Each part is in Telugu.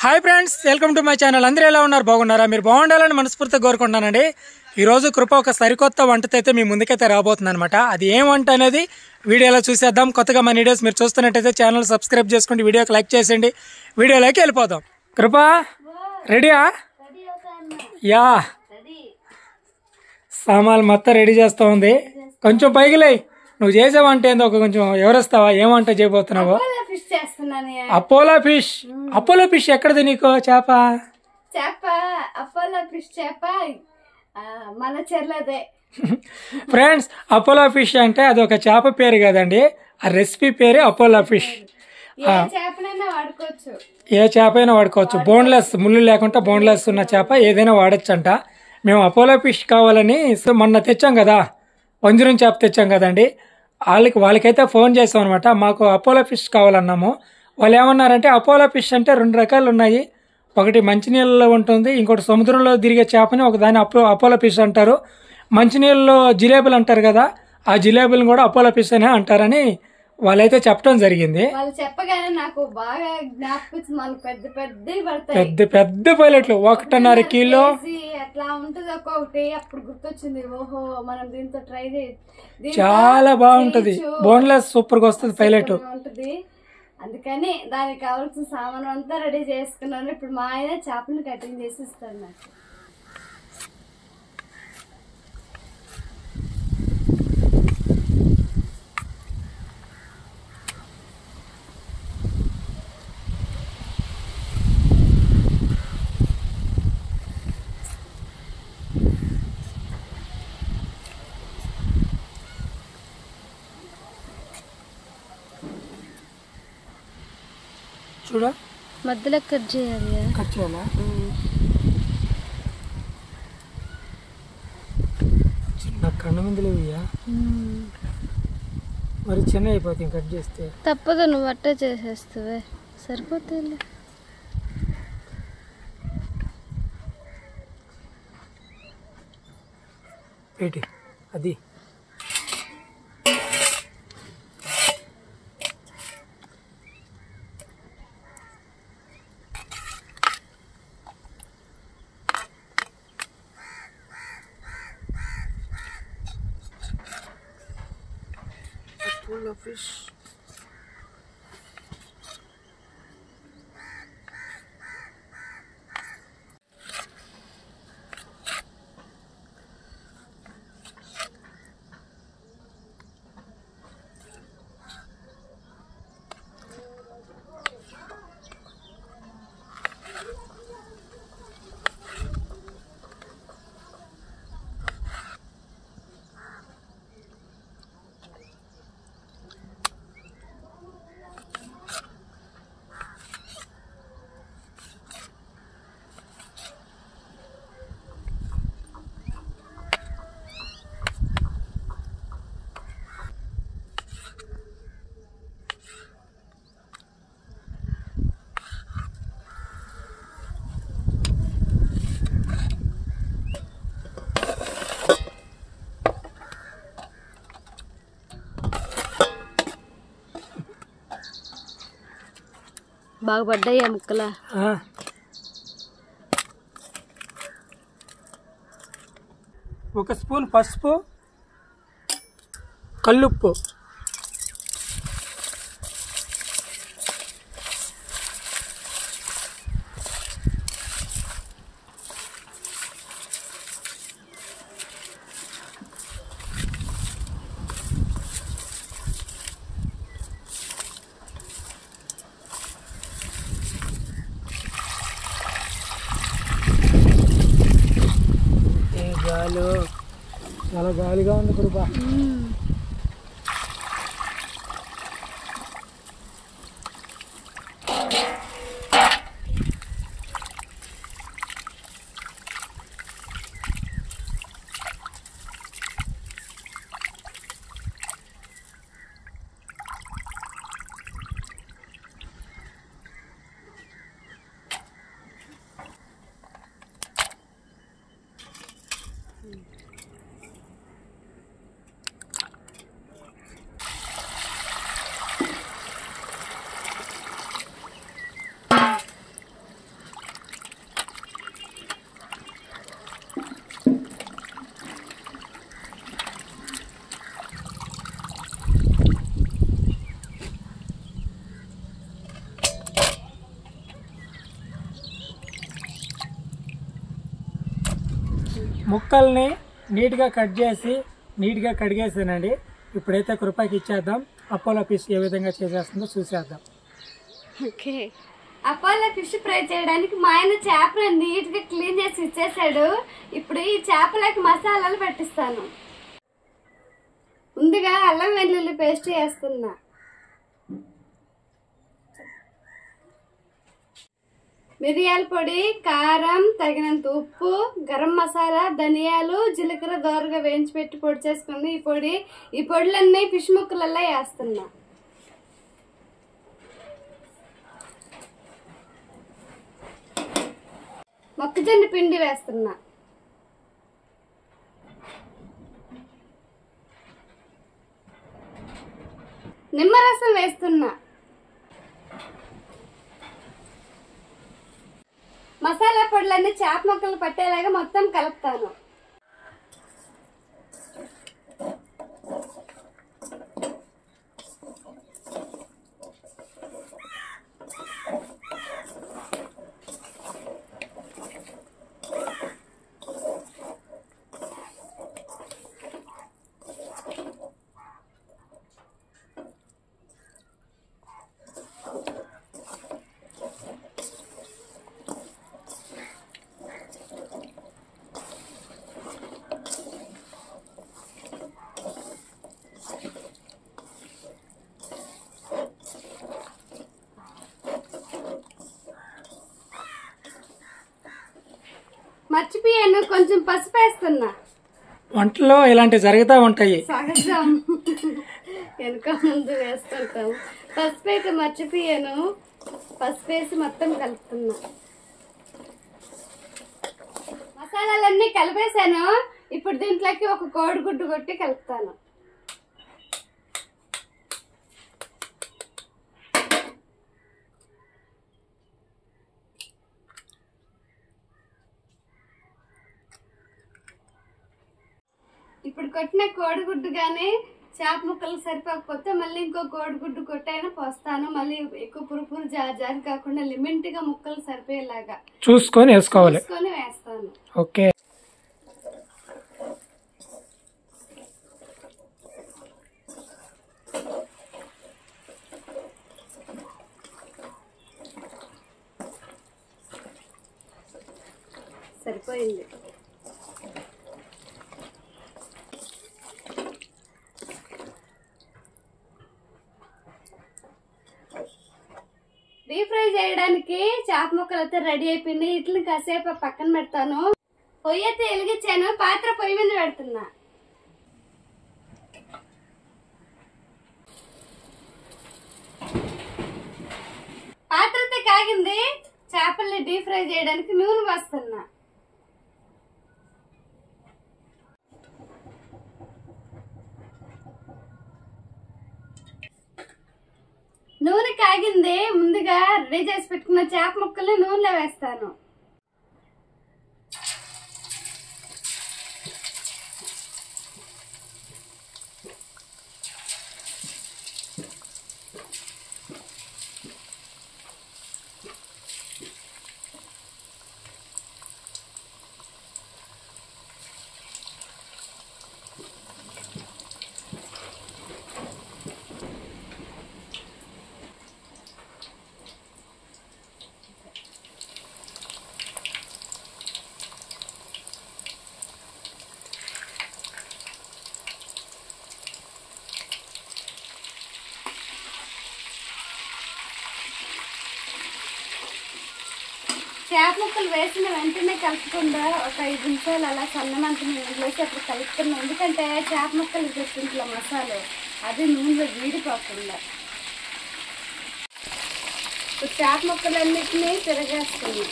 Hi friends, welcome to my channel. అందరూ ఎలా ఉన్నారు? బాగున్నారా? మీరు బాగుండాలని మనస్ఫూర్తిగా కోరుకుంటున్నానండి. ఈరోజు కృప ఒక సరికొత్త వంటతో అయితే మీ ముందుకైతే రాబోతుంది అనమాట. అది ఏం వంట అనేది వీడియోలో చూసేద్దాం. కొత్తగా మన వీడియోస్ మీరు చూస్తున్నట్టయితే ఛానల్ సబ్స్క్రైబ్ చేసుకోండి, వీడియోకి లైక్ చేసేయండి. వీడియోలోకి వెళ్ళిపోదాం. కృప రెడీయా? యా, సామాన్లు మొత్తం రెడీ చేస్తూ ఉంది. కొంచెం పైకి లేయి. నువ్వు చేసే వంట ఏందో కొంచెం ఎవరిస్తావా? ఏం వంట చేయబోతున్నావు? Apollo fish. అపోలో ఫిష్ ఎక్కడది నీకు? చేప అపోలో ఫిష్ చేప మన చెర్లదే. ఫ్రెండ్స్, అపోలో ఫిష్ అంటే అది ఒక చేప పేరు కదండి, ఆ రెసిపీ పేరే అపోలో ఫిష్. ఏ చేపనైనా వాడుకోవచ్చు, ఏ చేప అయినా వాడుకోవచ్చు. బోన్లెస్, ముళ్ళు లేకుండా బోన్లెస్ ఉన్న చేప ఏదైనా వాడచ్చు అంట. మేము అపోలో ఫిష్ కావాలని మొన్న తెచ్చాం కదా, వంజరం చేప తెచ్చాం కదండి. వాళ్ళకైతే ఫోన్ చేసాం అనమాట. మాకు అపోలో ఫిష్ కావాలన్నాము. వాళ్ళు ఏమన్నారంటే అపోలో ఫిష్ అంటే 2 రకాలు ఉన్నాయి. ఒకటి మంచినీళ్ళలో ఉంటుంది, ఇంకోటి సముద్రంలో తిరిగే చేపని ఒకదాని అపోలో ఫిష్ అంటారు. మంచినీళ్ళలో జిలేబులు అంటారు కదా, ఆ జిలేబులను కూడా అపోలో ఫిష్ అనే అంటారని వాళ్ళైతే చెప్పడం జరిగింది. వాళ్ళు చెప్పగానే నాకు బాగా జ్ఞాపకం. మనకు పెద్ద పెద్దవి పడతాయి, పెద్ద పెద్ద పైలట్లు 1.5 కిలో అట్లా ఉంటుంది ఒక్కొక్కటి. అప్పుడు గుర్తొచ్చింది, ఓహో మనం దీంతో ట్రై చాలా బాగుంటది. బోన్లెస్ సూపర్ గా వస్తుంది పైలట్ ఉంటది. అందుకని దానికి కావాల్సిన సామాన్ అంతా రెడీ చేసుకున్నాను. ఇప్పుడు మా ఆయన చేపలను కటింగ్ చేసి ఇస్తాడు నాకు. చూడ మధ్యలో కట్ చేయాలి. కట్ చేయాలా? చిన్న కన్ను ముందులో మరి చిన్న అయిపోతుంది కట్ చేస్తే. తప్పదు, నువ్వు అట్టే చేసేస్తావే, సరిపోతుంది. ఏంటి అది? Apollo fish. బాగా పడ్డాయి ఆ ముక్కలా. ఒక స్పూన్ పసుపు, కల్లుప్పు, గాలి చాలా గాలిగా ఉంది కృప. ముక్కల్ని నీట్గా కట్ చేసి నీట్గా కడిగేసానండి. ఇప్పుడైతే కృపకి ఇచ్చేద్దాం. అపోలో ఫిష్ ఏ విధంగా చేసేస్తుందో చూసేద్దాం. ఓకే, అపోలో ఫిష్ ఫ్రై చేయడానికి మా ఆయన చేపలు నీట్గా క్లీన్ చేసి ఇచ్చేసాడు. ఇప్పుడు ఈ చేపలకి మసాలాలు పట్టిస్తాను. ముందుగా అల్లం వెల్లుల్లి పేస్ట్ వేస్తున్నా. మిరియాల పొడి, కారం, తగినంత ఉప్పు, గరం మసాలా, ధనియాలు, జీలకర్ర దోరగా వేయించి పెట్టి పొడి చేసుకుని ఈ పొడులన్నీ ఫిష్ ముక్కలల్లో వేస్తున్నా. మొక్కజొన్న పిండి వేస్తున్నా. నిమ్మరసం వేస్తున్నా. మసాలా పొడులన్నీ చేప ముక్కలు పట్టేలాగా మొత్తం కలుపుతాను. మర్చిపోయాను, కొంచెం పసుపు వేస్తున్నా. వంటలో ఇలాంటివి జరుగుతూ ఉంటాయి, సహజం. వెనుక ముందు వేస్తుంటాం. పసుపు అయితే మర్చిపోయాను. పసుపు వేసి మొత్తం కలుపుతున్నా. మసాలాలన్నీ కలిపేసాను. ఇప్పుడు దీంట్లోకి ఒక కోడిగుడ్డు కొట్టి కలుపుతాను. ఇప్పుడు కొట్టిన కోడిగుడ్డు కానీ చేప ముక్కలు సరిపోకపోతే మళ్ళీ ఇంకో కోడిగుడ్డు కొట్టైనా పోస్తాను. మళ్ళీ ఎక్కువ పురుపురు జారి కాకుండా లిమిట్ గా ముక్కలు సరిపోయేలాగా చూసుకొని వేసుకోవాలి. వేస్తాను. ఓకే, సరిపోయింది. డీప్ ఫ్రై చేయడానికి చేప ముక్కలు అయితే రెడీ అయిపోయింది. ఇట్లా కాసేపు పక్కన పెడతాను. పొయ్యి అయితే వెలిగించాను. పాత్ర పొయ్యి మీద పెడుతున్నా. పాత్ర అయితే కాగింది. చేపల్ని డీప్ ఫ్రై చేయడానికి నూనె పోస్తున్నా. నూనె కాగింది. ముందుగా రెడీ చేసి పెట్టుకున్న చేప ముక్కల్ని నూనెలో వేస్తాను. చేప ముక్కలు వేసిన వెంటనే కలుపుకుండా ఒక 5 నిమిషాలు అలా సన్నమంత నూనెలోసి అప్పుడు కలుపుతున్నాం. ఎందుకంటే చేప ముక్కలు పెట్టింట్లో మసాలా అది నూనెలో వీడిపోకుండా. ఇప్పుడు చేప ముక్కలన్నిటినీ తిరగేస్తున్నాం.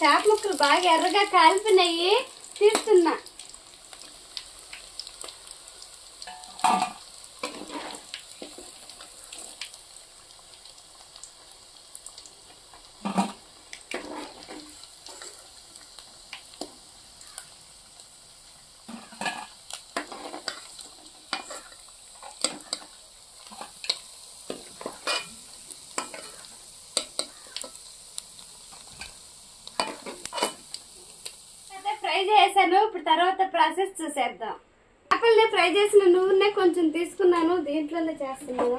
చేప ముక్కలు బాగా ఎర్రగా కాలిపోయినాయి. తీస్తున్నా. చేసాను. ఇప్పుడు తర్వాత ప్రాసెస్ చూసేద్దాం. చేపల్ని ఫ్రై చేసిన నూనె కొంచెం తీసుకున్నాను, దీంట్లోనే చేస్తున్నాను.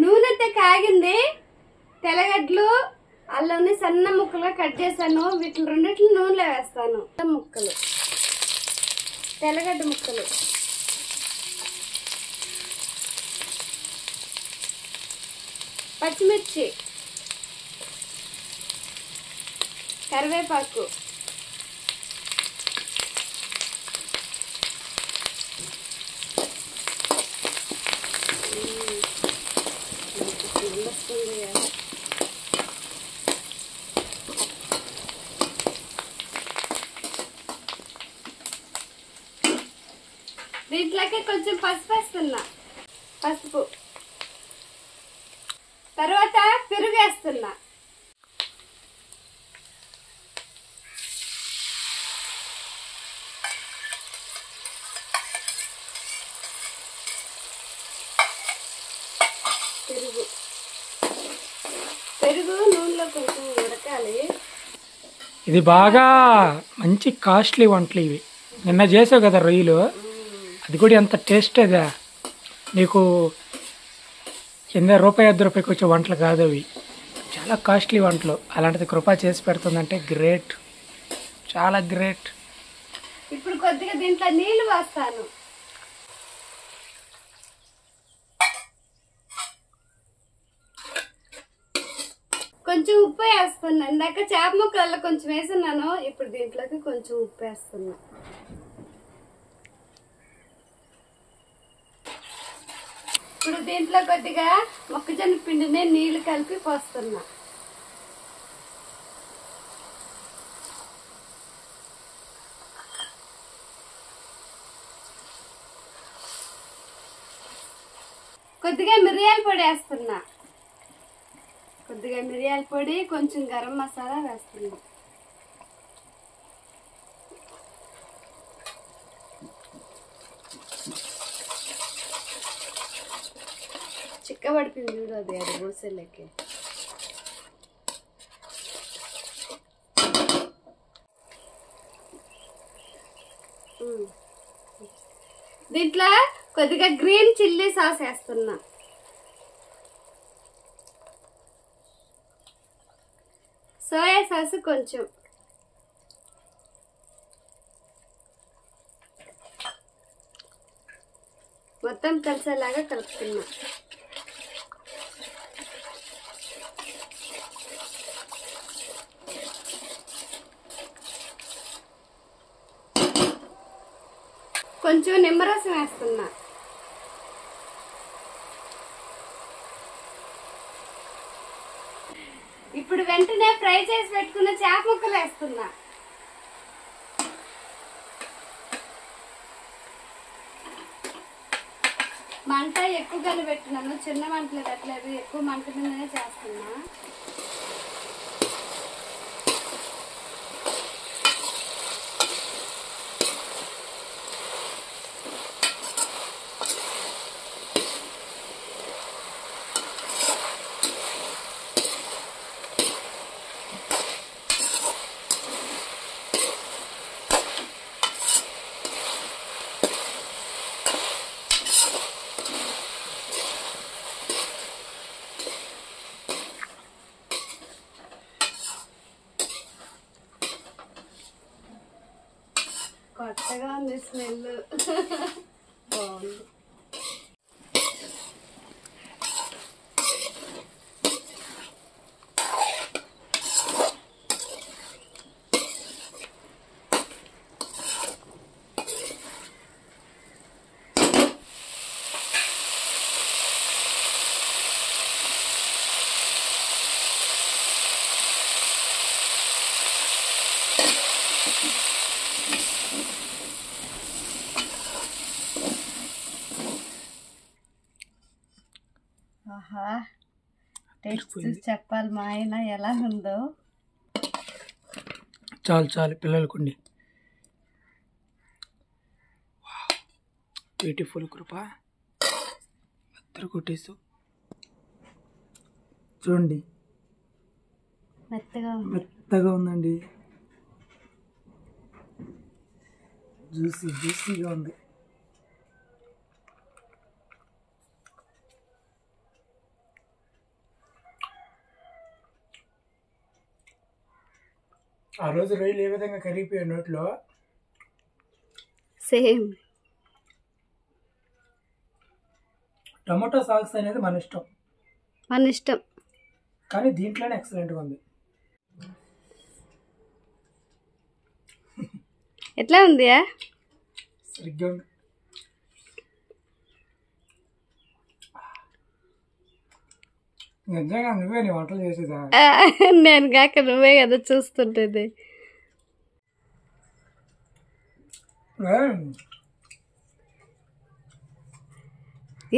నూనె అయితే కాగింది. తెల్లగడ్డలు అల్లంని సన్న ముక్కలుగా కట్ చేశాను. వీటిని రెండిట్లు నూనెలో వేస్తాను. ముక్కలు, తెల్లగడ్డ ముక్కలు, పచ్చిమిర్చి, కరివేపాకు, దీంట్లోకి కొంచెం పసుపు వేస్తున్నా, పసుపు. తర్వాత పెరుగు వేస్తున్నా. పెరుగు నూనెలో కొంచెం ఉడకాలి. ఇది బాగా మంచి కాస్ట్లీ వంటలు ఇవి. నిన్న చేసావు కదా రొయ్యలు, అది కూడా ఎంత టేస్ట్ అదా. నీకు రూపాయి 10 రూపాయకి వచ్చే వంటలు కాదు అవి, చాలా కాస్ట్లీ వంటలు. అలాంటిది కృప చేసి పెడుతుందంటే గ్రేట్, చాలా గ్రేట్. ఇప్పుడు కొద్దిగా దీంట్లో నీళ్లు వేస్తాను. కొంచెం ఉప్పు వేస్తున్నా. ఇందాక చేప ముక్కలలో కొంచెం వేసున్నాను, ఇప్పుడు దీంట్లోకి కొంచెం ఉప్పు వేస్తున్నా. ఇప్పుడు దీంట్లో కొద్దిగా మొక్కజొన్న పిండిని నీళ్లు కలిపి పోస్తున్నా. కొద్దిగా మిరియాల పొడి వేస్తున్నా. కొద్దిగా మిరియాల పొడి, కొంచెం గరం మసాలా వేస్తున్నా. చిక్కబడిపోయింది చూడు, అది పోసేలకి. దీంట్లో కొద్దిగా గ్రీన్ చిల్లీ సాస్ వేస్తున్నా. సోయా సాస్ కొంచెం. మొత్తం కలిసేలాగా కలుపుతున్నా. కొంచెం నిమ్మరసం వేస్తున్నా. ఇప్పుడు వెంటనే ఫ్రై చేసి పెట్టుకున్న చేప ముక్కలు వేస్తున్నా. మంట ఎక్కువగానే పెట్టున్నాను, చిన్న మంటలు పెట్టలేదు, ఎక్కువ మంట మీదనే చేస్తున్నా. కొత్తగా ఉంది స్మెల్, బాగుంది. ఆహా, టేస్ట్ చూసి చెప్పాలి మా ఆయన ఎలా ఉందో. చాలు చాలు పిల్లలకుండి. బ్యూటిఫుల్ కృప, మెత్తగా కొట్టేసు చూడండి, మెత్తగా మెత్తగా ఉందండి. జ్యూసీగా ఉంది. ఆ రోజు రొయ్యలు ఏ విధంగా కరిగిపోయాయి నోట్లో, సేమ్. టమాటో సాస్ అనేది మన ఇష్టం, కానీ దీంట్లోనే ఎక్సలెంట్గా ఉంది. ఎట్లా ఉంది? సరిగ్గా ఉంది. నిజంగా నువ్వే నీ వంటలు చేసేదా? నేను కాక నువ్వే కదా చూస్తుంటేది.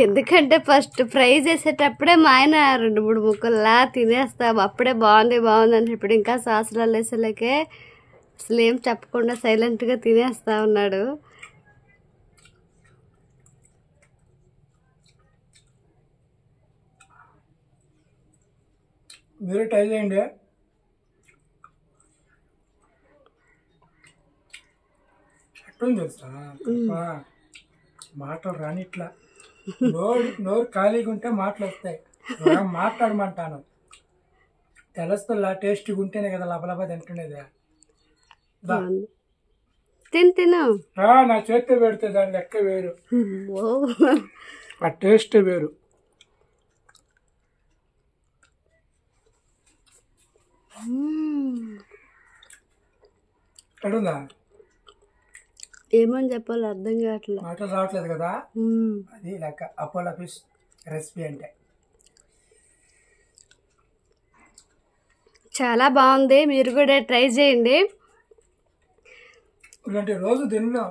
ఎందుకంటే ఫస్ట్ ఫ్రై చేసేటప్పుడే మా ఆయన 2-3 ముక్కల్లా తినేస్తాం, అప్పుడే బాగుంది అని ఇప్పుడు ఇంకా సాసులు వేసేలేకే అసలు ఏం చెప్పకుండా సైలెంట్గా తినేస్తా ఉన్నాడు. మీరు ట్రై చేయండి. ఎట్టుంది తెలుసా, మాటలు రాని ఇట్లా నోరు ఖాళీగా ఉంటే మాటలు వస్తాయి. మాట్లాడమంటాను, తెలుస్తుందా? టేస్ట్గా ఉంటేనే కదా లబలబా తింటుండేది. తిను నా చేతితో పెడితే దాని లెక్క వేరు, ఆ టేస్ట్ వేరు. ఎక్కడుందా? ఏమని చెప్పాలి అర్థం కావట్లేదు, మాటలు రావట్లేదు కదా. అది లెక్క అపోలో ఫిష్ రెసిపీ అంటే. చాలా బాగుంది, మీరు కూడా ట్రై చేయండి. ఇలాంటి రోజు తిన్నాం,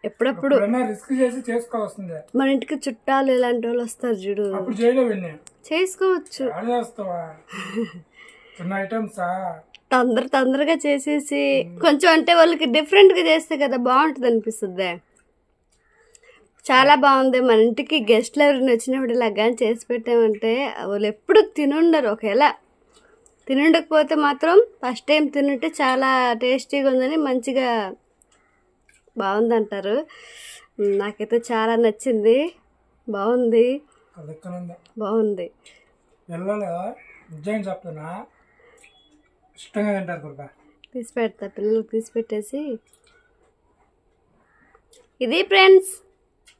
ఎప్పుడప్పుడు రిస్క్ చేసి చేసుకోవాల్సిందే. మన ఇంటికి చుట్టాలు ఇలాంటి వాళ్ళు వస్తారు చూడు, అప్పుడు చేయలేవు, చేసుకోవచ్చు. చేస్తావా? చిన్న ఐటమ్సా తొందరగా చేసేసి కొంచెం అంటే వాళ్ళకి డిఫరెంట్గా చేస్తే కదా బాగుంటుంది అనిపిస్తుంది. చాలా బాగుంది. మన ఇంటికి గెస్ట్లు ఎవరైనా వచ్చినప్పుడు ఇలా కానీ చేసి పెట్టామంటే వాళ్ళు ఎప్పుడు తినుండరు. ఒకవేళ తినుండకపోతే మాత్రం ఫస్ట్ టైం తినుంటే చాలా టేస్టీగా ఉందని మంచిగా బాగుందంటారు. నాకైతే చాలా నచ్చింది, బాగుంది. నిజంగా చెప్తున్నా, ఇష్టంగా తింటారు. తీసి పెడతా, పిల్లలకి తీసి పెట్టేసి. ఇది ఫ్రెండ్స్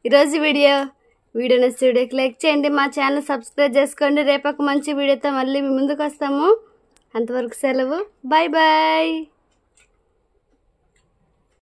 ఈరోజు వీడియో నచ్చితే వీడియోకి లైక్ చేయండి, మా ఛానల్ సబ్స్క్రైబ్ చేసుకోండి. రేపు ఒక మంచి వీడియోతో మళ్ళీ మీ ముందుకు వస్తాము. అంతవరకు సెలవు, బాయ్ బాయ్.